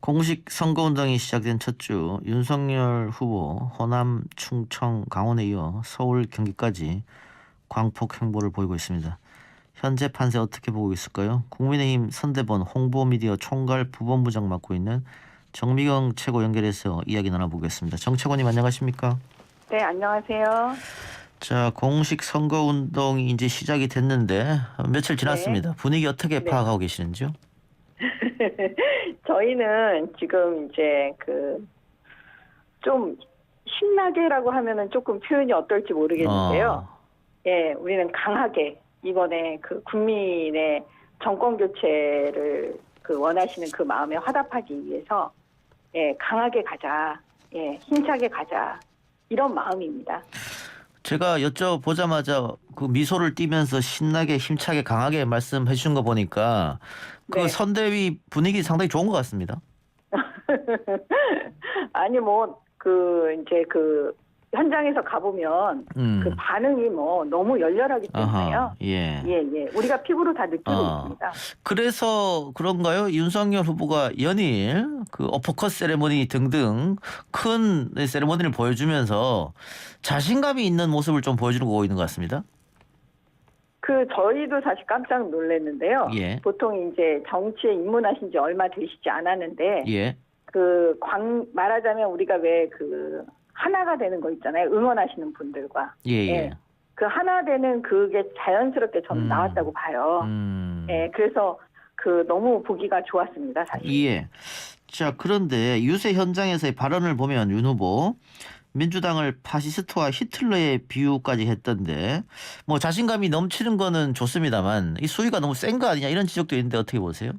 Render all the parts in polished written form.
공식 선거운동이 시작된 첫 주 윤석열 후보 호남, 충청, 강원에 이어 서울, 경기까지 광폭 행보를 보이고 있습니다. 현재 판세 어떻게 보고 있을까요? 국민의힘 선대본 홍보미디어 총괄 부본부장 맡고 있는 정미경 최고 연결해서 이야기 나눠보겠습니다. 정 최고님 안녕하십니까? 네, 안녕하세요. 자, 공식 선거운동이 이제 시작이 됐는데 며칠 네. 지났습니다. 분위기 어떻게 네. 파악하고 계시는지요? 저희는 지금 이제 좀 신나게라고 하면은 조금 표현이 어떨지 모르겠는데요. 예, 우리는 강하게 이번에 국민의 정권 교체를 원하시는 그 마음에 화답하기 위해서 예, 강하게 가자. 예, 힘차게 가자. 이런 마음입니다. 제가 여쭤보자마자 그 미소를 띠면서 신나게 힘차게 강하게 말씀해 주신 거 보니까 그 네. 선대위 분위기 상당히 좋은 것 같습니다. 아니 이제 현장에서 가보면 그 반응이 너무 열렬하기 때문에요. 아하, 예. 예. 우리가 피부로 다 느끼고 있습니다. 그래서 그런가요? 윤석열 후보가 연일 그 어퍼컷 세레모니 등등 큰 세레모니를 보여주면서 자신감이 있는 모습을 좀 보여주고 있는 것 같습니다. 저희도 사실 깜짝 놀랐는데요. 예. 보통 이제 정치에 입문하신 지 얼마 되시지 않았는데, 예. 말하자면 우리가 왜 하나가 되는 거 있잖아요. 응원하시는 분들과. 예. 그 하나 되는 그게 자연스럽게 저는 나왔다고 봐요. 예, 그래서 너무 보기가 좋았습니다, 사실. 예. 자, 그런데 유세 현장에서의 발언을 보면 윤 후보 민주당을 파시스트와 히틀러의 비유까지 했던데 뭐 자신감이 넘치는 거는 좋습니다만 이 수위가 너무 센 거 아니냐 이런 지적도 있는데 어떻게 보세요?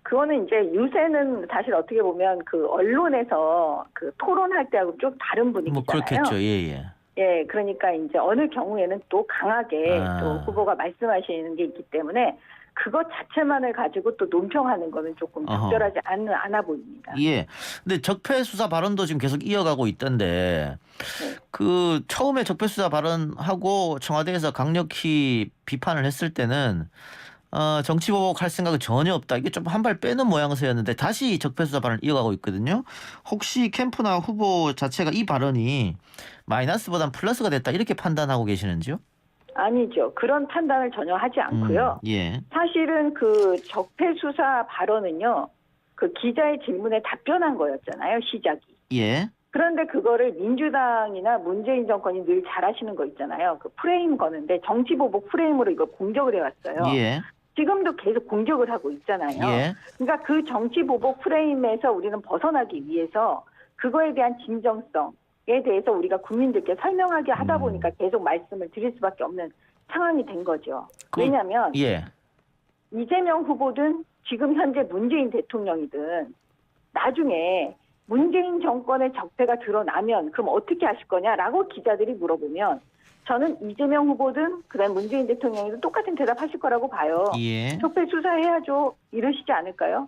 그거는 이제 유세는 사실 어떻게 보면 언론에서 토론할 때하고 좀 다른 분위기잖아요. 뭐 그렇겠죠. 예. 예, 그러니까 이제 어느 경우에는 또 강하게 또 후보가 말씀하시는 게 있기 때문에 그것 자체만을 가지고 또 논평하는 거는 조금 적절하지 않아 보입니다. 예. 근데 적폐 수사 발언도 지금 계속 이어가고 있던데 네. 처음에 적폐 수사 발언하고 청와대에서 강력히 비판을 했을 때는 정치 보복할 생각은 전혀 없다. 이게 좀 한 발 빼는 모양새였는데 다시 적폐 수사 발언을 이어가고 있거든요. 혹시 캠프나 후보 자체가 이 발언이 마이너스보단 플러스가 됐다 이렇게 판단하고 계시는지요? 아니죠. 그런 판단을 전혀 하지 않고요. 예. 사실은 적폐 수사 발언은요. 기자의 질문에 답변한 거였잖아요. 시작이. 예. 그런데 그거를 민주당이나 문재인 정권이 늘 잘하시는 거 있잖아요. 프레임 거는데 정치보복 프레임으로 이걸 공격을 해왔어요. 예. 지금도 계속 공격을 하고 있잖아요. 예. 그러니까 그 정치보복 프레임에서 우리는 벗어나기 위해서 그거에 대한 진정성에 대해서 우리가 국민들께 설명하게 하다 보니까 계속 말씀을 드릴 수밖에 없는 상황이 된 거죠. 왜냐하면 이재명 후보든 지금 현재 문재인 대통령이든 나중에 문재인 정권의 적폐가 드러나면 그럼 어떻게 하실 거냐라고 기자들이 물어보면 저는 이재명 후보든 그다음 문재인 대통령이든 똑같은 대답하실 거라고 봐요. 예. 적폐 수사해야죠. 이러시지 않을까요?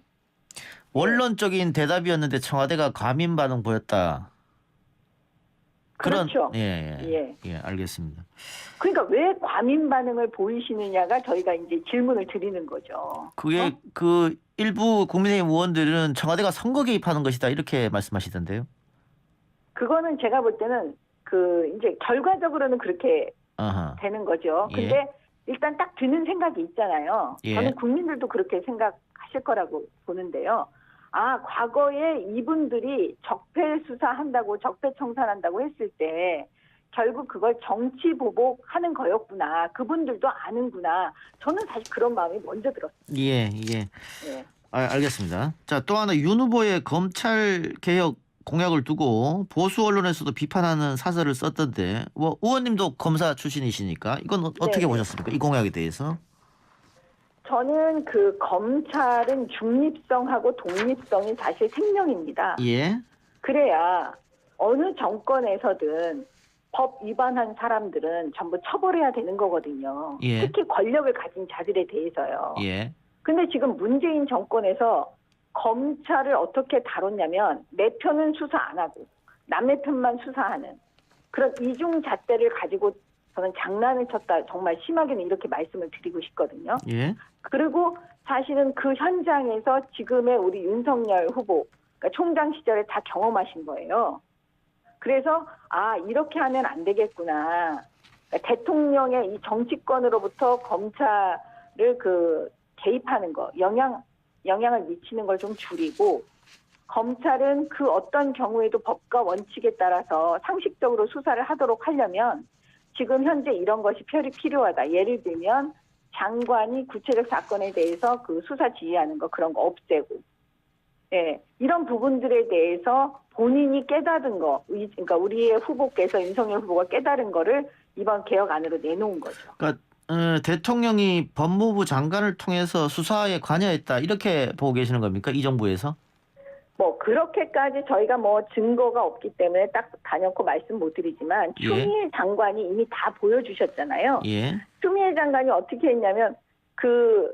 원론적인 대답이었는데 청와대가 과민 반응 보였다. 그렇죠. 예, 알겠습니다. 그러니까 왜 과민 반응을 보이시느냐가 저희가 이제 질문을 드리는 거죠. 그게 일부 국민의힘 의원들은 청와대가 선거 개입하는 것이다 이렇게 말씀하시던데요. 그거는 제가 볼 때는 이제 결과적으로는 그렇게 되는 거죠. 근데 일단 딱 드는 생각이 있잖아요. 저는 국민들도 그렇게 생각하실 거라고 보는데요. 과거에 이분들이 적폐 수사한다고 적폐 청산한다고 했을 때 결국 그걸 정치 보복하는 거였구나. 그분들도 아는구나. 저는 사실 그런 마음이 먼저 들었어요. 예. 알겠습니다. 자, 또 하나 윤 후보의 검찰 개혁 공약을 두고 보수 언론에서도 비판하는 사설을 썼던데 의원님도 검사 출신이시니까 이건 어떻게 보셨습니까? 이 공약에 대해서? 저는 검찰은 중립성하고 독립성이 사실 생명입니다. 예. 그래야 어느 정권에서든 법 위반한 사람들은 전부 처벌해야 되는 거거든요. 예. 특히 권력을 가진 자들에 대해서요. 예. 근데 지금 문재인 정권에서 검찰을 어떻게 다뤘냐면 내 편은 수사 안 하고 남의 편만 수사하는 그런 이중잣대를 가지고 저는 장난을 쳤다. 정말 심하게는 이렇게 말씀을 드리고 싶거든요. 예. 그리고 사실은 그 현장에서 지금의 우리 윤석열 후보, 그러니까 총장 시절에 다 경험하신 거예요. 그래서 이렇게 하면 안 되겠구나. 그러니까 대통령의 이 정치권으로부터 검찰을 개입하는 거, 영향을 미치는 걸 좀 줄이고, 검찰은 그 어떤 경우에도 법과 원칙에 따라서 상식적으로 수사를 하도록 하려면 지금 현재 이런 것이 필요하다. 예를 들면 장관이 구체적 사건에 대해서 그 수사 지휘하는 거 그런 거 없애고, 예, 이런 부분들에 대해서 본인이 깨달은 거, 그러니까 우리의 후보께서 윤석열 후보가 깨달은 거를 이번 개혁안으로 내놓은 거죠. 그러니까 대통령이 법무부 장관을 통해서 수사에 관여했다 이렇게 보고 계시는 겁니까? 이 정부에서? 뭐 그렇게까지 저희가 뭐 증거가 없기 때문에 딱 단연코 말씀 못 드리지만 예. 추미애 장관이 이미 다 보여주셨잖아요. 예. 추미애 장관이 어떻게 했냐면 그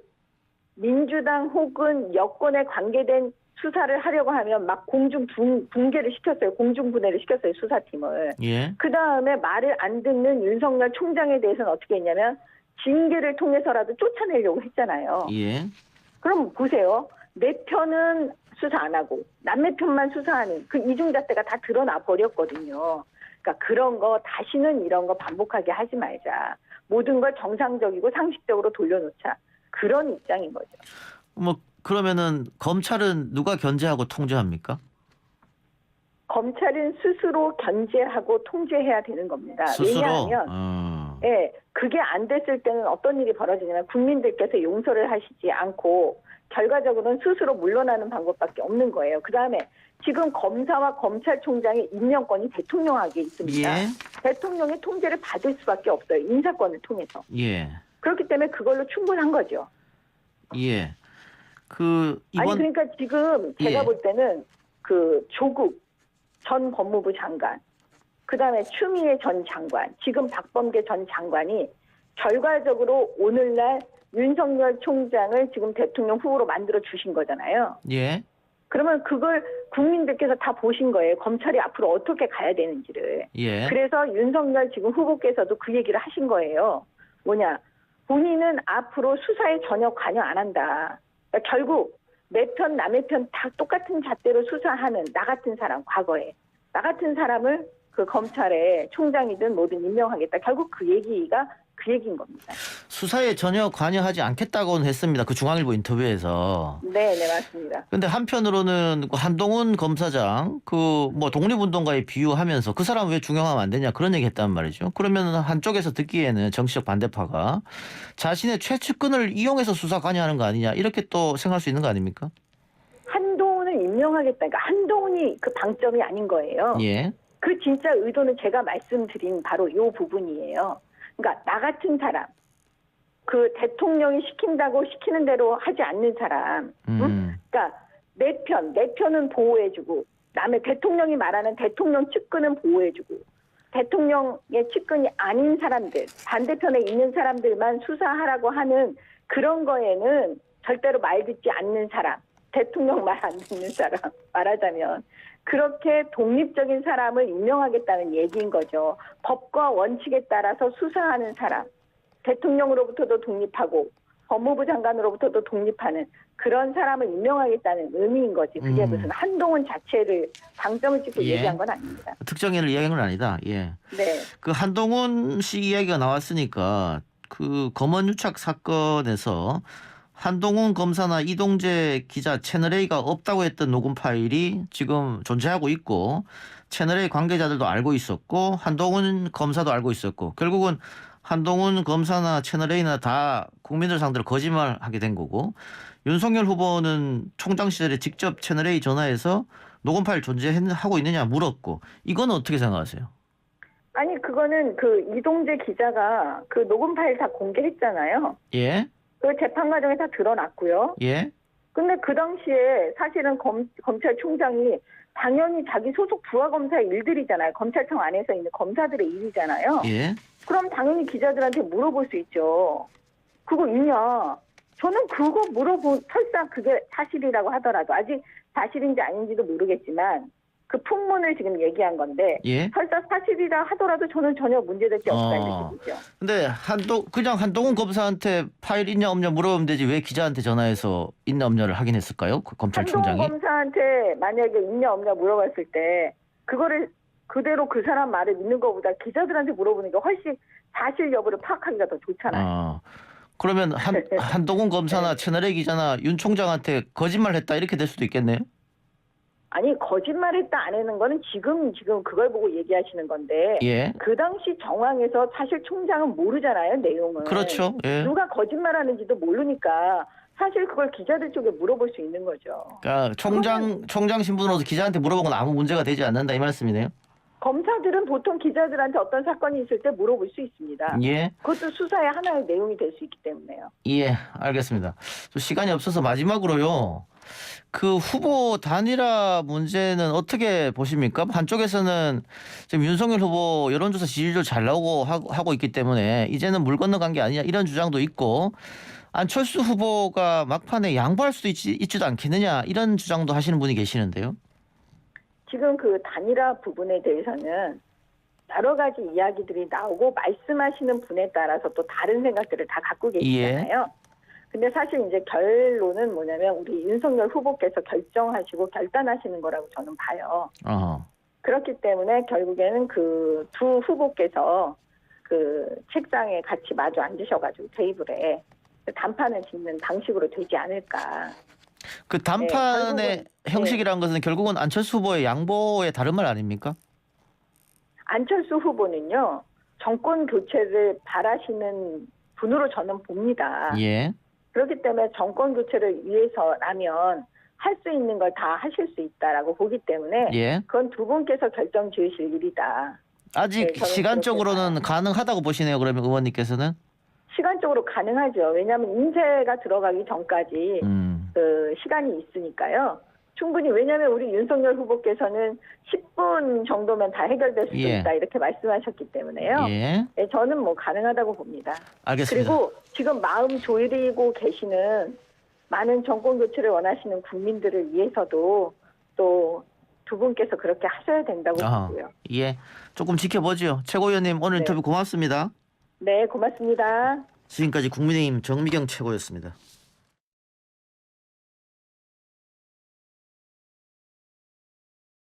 민주당 혹은 여권에 관계된 수사를 하려고 하면 막 공중 붕괴를 시켰어요. 공중 분해를 시켰어요. 수사팀을. 예. 그다음에 말을 안 듣는 윤석열 총장에 대해서는 어떻게 했냐면 징계를 통해서라도 쫓아내려고 했잖아요. 예. 그럼 보세요. 내 편은 수사 안 하고 남의 편만 수사하는 그 이중잣대가 다 드러나 버렸거든요. 그러니까 그런 거 다시는 이런 거 반복하게 하지 말자. 모든 걸 정상적이고 상식적으로 돌려놓자. 그런 입장인 거죠. 뭐 그러면은 검찰은 누가 견제하고 통제합니까? 검찰은 스스로 견제하고 통제해야 되는 겁니다. 스스로. 왜냐하면 예, 그게 안 됐을 때는 어떤 일이 벌어지냐면 국민들께서 용서를 하시지 않고 결과적으로는 스스로 물러나는 방법밖에 없는 거예요. 그다음에 지금 검사와 검찰총장의 임명권이 대통령에게 있습니다. 예. 대통령의 통제를 받을 수밖에 없어요. 인사권을 통해서. 예. 그렇기 때문에 그걸로 충분한 거죠. 예. 아니 그러니까 지금 제가 예. 볼 때는 그 조국 전 법무부 장관, 그다음에 추미애 전 장관, 지금 박범계 전 장관이 결과적으로 오늘날 윤석열 총장을 지금 대통령 후보로 만들어 주신 거잖아요. 예. 그러면 그걸 국민들께서 다 보신 거예요. 검찰이 앞으로 어떻게 가야 되는지를. 예. 그래서 윤석열 지금 후보께서도 그 얘기를 하신 거예요. 뭐냐, 본인은 앞으로 수사에 전혀 관여 안 한다. 그러니까 결국 내 편 남의 편 다 똑같은 잣대로 수사하는 나 같은 사람, 과거에 나 같은 사람을 그 검찰에 총장이든 뭐든 임명하겠다. 결국 그 얘기가 그 얘기인 겁니다. 수사에 전혀 관여하지 않겠다고는 했습니다. 그 중앙일보 인터뷰에서. 네, 맞습니다. 근데 한편으로는 그 한동훈 검사장 뭐 독립운동가에 비유하면서 그 사람 왜 중용하면 안 되냐 그런 얘기 했단 말이죠. 그러면 한쪽에서 듣기에는 정치적 반대파가 자신의 최측근을 이용해서 수사 관여하는 거 아니냐 이렇게 또 생각할 수 있는 거 아닙니까? 한동훈을 임명하겠다. 그러니까 한동훈이 그 방점이 아닌 거예요. 예. 그 진짜 의도는 제가 말씀드린 바로 이 부분이에요. 그러니까 나 같은 사람, 그 대통령이 시킨다고 시키는 대로 하지 않는 사람, 그러니까 내 편은 보호해주고 남의 대통령이 말하는 대통령 측근은 보호해주고 대통령의 측근이 아닌 사람들, 반대편에 있는 사람들만 수사하라고 하는 그런 거에는 절대로 말 듣지 않는 사람, 대통령 말 안 듣는 사람, 말하자면 그렇게 독립적인 사람을 임명하겠다는 얘기인 거죠. 법과 원칙에 따라서 수사하는 사람, 대통령으로부터도 독립하고 법무부 장관으로부터도 독립하는 그런 사람을 임명하겠다는 의미인 거지. 그게 무슨 한동훈 자체를 방점을 찍고 예. 얘기한 건 아닙니다. 특정인을 이야기한 건 아니다. 예. 네. 그 한동훈 씨 이야기가 나왔으니까 그 검언유착 사건에서 한동훈 검사나 이동재 기자 채널A가 없다고 했던 녹음 파일이 지금 존재하고 있고 채널A 관계자들도 알고 있었고 한동훈 검사도 알고 있었고 결국은 한동훈 검사나 채널A나 다 국민들 상대로 거짓말하게 된 거고 윤석열 후보는 총장 시절에 직접 채널A 전화해서 녹음 파일 존재하고 있느냐 물었고 이거는 어떻게 생각하세요? 아니 그거는 그 이동재 기자가 그 녹음 파일 다 공개했잖아요. 예. 그 재판 과정에 다 드러났고요. 예. 근데 그 당시에 사실은 검찰총장이 당연히 자기 소속 부하검사의 일들이잖아요. 검찰청 안에서 있는 검사들의 일이잖아요. 예. 그럼 당연히 기자들한테 물어볼 수 있죠. 그거 있냐? 저는 그거 설사 그게 사실이라고 하더라도 아직 사실인지 아닌지도 모르겠지만 그 풍문을 지금 얘기한 건데 예. 설사 사실이라 하더라도 저는 전혀 문제될 게 없다 어. 이렇게 보죠. 근데 그냥 한동훈 검사한테 파일 있냐 없냐 물어보면 되지 왜 기자한테 전화해서 있냐 없냐를 확인했을까요? 그 검찰총장이? 한동훈 검사한테 만약에 있냐 없냐 물어봤을 때 그거를 그대로 그 사람 말을 믿는 것보다 기자들한테 물어보는 게 훨씬 사실 여부를 파악하기가 더 좋잖아요. 그러면 한동훈 검사나 채널A 기자나 윤 총장한테 거짓말했다 이렇게 될 수도 있겠네요. 아니 거짓말했다 안 하는 거는 지금 그걸 보고 얘기하시는 건데 예. 그 당시 정황에서 사실 총장은 모르잖아요 내용을. 그렇죠. 예. 누가 거짓말하는지도 모르니까 사실 그걸 기자들 쪽에 물어볼 수 있는 거죠. 그러니까 총장 신분으로서 기자한테 물어본 건 아무 문제가 되지 않는다 이 말씀이네요. 검사들은 보통 기자들한테 어떤 사건이 있을 때 물어볼 수 있습니다. 예. 그것도 수사의 하나의 내용이 될 수 있기 때문에요. 예, 알겠습니다. 좀 시간이 없어서 마지막으로요. 그 후보 단일화 문제는 어떻게 보십니까? 한쪽에서는 지금 윤석열 후보 여론조사 지지율 잘 나오고 하고 있기 때문에 이제는 물 건너간 게 아니냐 이런 주장도 있고 안철수 후보가 막판에 양보할 수도 있지도 않겠느냐 이런 주장도 하시는 분이 계시는데요. 지금 그 단일화 부분에 대해서는 여러 가지 이야기들이 나오고 말씀하시는 분에 따라서 또 다른 생각들을 다 갖고 계시잖아요. 근데 사실 이제 결론은 뭐냐면 우리 윤석열 후보께서 결정하시고 결단하시는 거라고 저는 봐요. 그렇기 때문에 결국에는 그 두 후보께서 그 책상에 같이 마주 앉으셔가지고 테이블에 단판을 짓는 방식으로 되지 않을까. 그 단판의 결국은, 형식이란 것은 결국은 안철수 후보의 양보의 다른 말 아닙니까? 안철수 후보는요. 정권 교체를 바라시는 분으로 저는 봅니다. 예. 그렇기 때문에 정권 교체를 위해서라면 할 수 있는 걸 다 하실 수 있다라고 보기 때문에 예. 그건 두 분께서 결정 지으실 일이다. 아직 네, 저는 시간적으로는 가능하다고 보시네요. 그러면 의원님께서는? 시간적으로 가능하죠. 왜냐하면 인쇄가 들어가기 전까지 그 시간이 있으니까요. 충분히 왜냐하면 우리 윤석열 후보께서는 10분 정도면 다 해결될 수 예. 있다 이렇게 말씀하셨기 때문에요. 예. 네, 저는 뭐 가능하다고 봅니다. 알겠습니다. 그리고 지금 마음 졸이고 계시는 많은 정권 교체를 원하시는 국민들을 위해서도 또 두 분께서 그렇게 하셔야 된다고 보고요. 예. 조금 지켜보죠. 최고위원님 오늘 네. 인터뷰 고맙습니다. 네, 고맙습니다. 지금까지 국민의힘 정미경 최고였습니다.